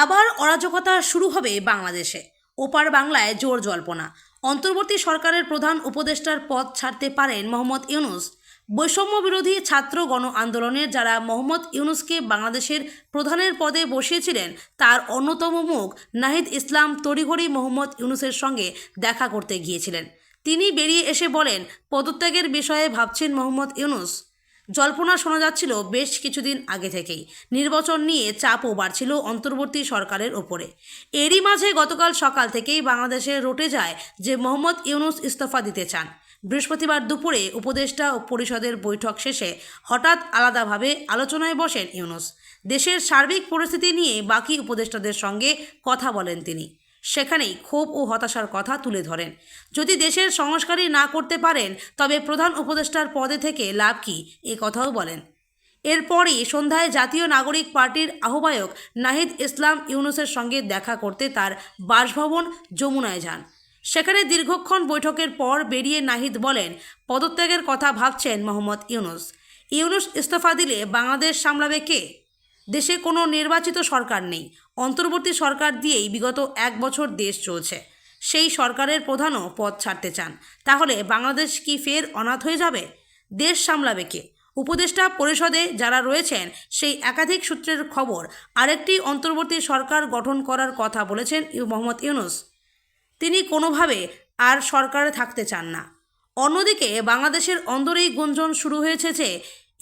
আবার অরাজকতা শুরু হবে বাংলাদেশে। ওপার বাংলায় জোর জল্পনা। অন্তর্বর্তী সরকারের প্রধান উপদেষ্টার পদ ছাড়তে পারেন মোহাম্মদ ইউনূস। বৈষম্য বিরোধী ছাত্র গণ আন্দোলনের যারা মোহাম্মদ ইউনূসকে বাংলাদেশের প্রধানের পদে বসিয়েছিলেন তার অন্যতম মুখ নাহিদ ইসলাম তড়িঘড়ি মোহাম্মদ ইউনূসের সঙ্গে দেখা করতে গিয়েছিলেন। তিনি বেরিয়ে এসে বলেন, পদত্যাগের বিষয়ে ভাবছেন মোহাম্মদ ইউনূস। জল্পনা শোনা যাচ্ছিল বেশ কিছুদিন আগে থেকেই। নির্বাচন নিয়ে চাপও বাড়ছিল অন্তর্বর্তী সরকারের ওপরে। এরই মাঝে গতকাল সকাল থেকেই বাংলাদেশে রটে যায় যে মোহাম্মদ ইউনূস ইস্তফা দিতে চান। বৃহস্পতিবার দুপুরে উপদেষ্টা ও পরিষদের বৈঠক শেষে হঠাৎ আলাদাভাবে আলোচনায় বসেন ইউনূস। দেশের সার্বিক পরিস্থিতি নিয়ে বাকি উপদেষ্টাদের সঙ্গে কথা বলেন তিনি। সেখানেই ক্ষোভ ও হতাশার কথা তুলে ধরেন। যদি দেশের সংস্কারই না করতে পারেন তবে প্রধান উপদেষ্টার পদে থেকে লাভ কী, এ কথাও বলেন। এরপরই সন্ধ্যায় জাতীয় নাগরিক পার্টির আহ্বায়ক নাহিদ ইসলাম ইউনূসের সঙ্গে দেখা করতে তার বাসভবন যমুনায় যান। সেখানে দীর্ঘক্ষণ বৈঠকের পর বেরিয়ে নাহিদ বলেন, পদত্যাগের কথা ভাবছেন মোহাম্মদ ইউনূস। ইউনূস ইস্তফা দিলে বাংলাদেশ সামলাবে কে? দেশে কোনো নির্বাচিত সরকার নেই। অন্তর্বর্তী সরকার দিয়েই বিগত 1 বছর দেশ চলছে। সেই সরকারের প্রধানও পদ ছাড়তে চান। তাহলে বাংলাদেশ কি ফের অনাথ হয়ে যাবে? দেশ সামলাবে কে? উপদেষ্টা পরিষদে যারা রয়েছেন সেই একাধিক সূত্রের খবর আরেকটি অন্তর্বর্তী সরকার গঠন করার কথা বলেছেন মোহাম্মদ ইউনূস। তিনি কোনোভাবে আর সরকারে থাকতে চান না। অন্যদিকে বাংলাদেশের অন্দরেই গুঞ্জন শুরু হয়েছে যে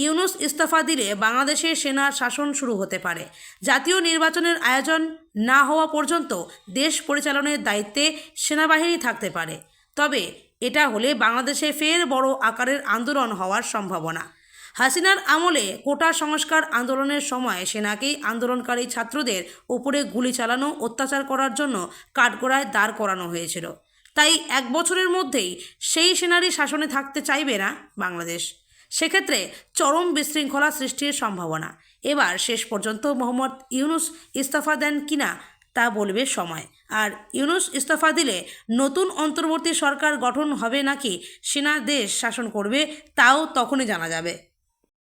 ইউনূস ইস্তফা দিলে বাংলাদেশে সেনার শাসন শুরু হতে পারে। জাতীয় নির্বাচনের আয়োজন না হওয়া পর্যন্ত দেশ পরিচালনার দায়িত্বে সেনাবাহিনী থাকতে পারে। তবে এটা হলে বাংলাদেশে ফের বড় আকারের আন্দোলন হওয়ার সম্ভাবনা। হাসিনার আমলে কোটা সংস্কার আন্দোলনের সময় সেনাকেই আন্দোলনকারী ছাত্রদের উপরে গুলি চালানো, অত্যাচার করার জন্য কাঠগড়ায় দাঁড় করানো হয়েছিল। তাই 1 বছরের মধ্যেই সেই সেনারই শাসনে থাকতে চাইবে না বাংলাদেশ। সেক্ষেত্রে চরম বিশৃঙ্খলা সৃষ্টির সম্ভাবনা। এবার শেষ পর্যন্ত মোহাম্মদ ইউনূস ইস্তফা দেন কিনা তা বলবে সময়। আর ইউনূস ইস্তফা দিলে নতুন অন্তর্বর্তী সরকার গঠন হবে নাকি সেনা দেশ শাসন করবে তাও তখনই জানা যাবে।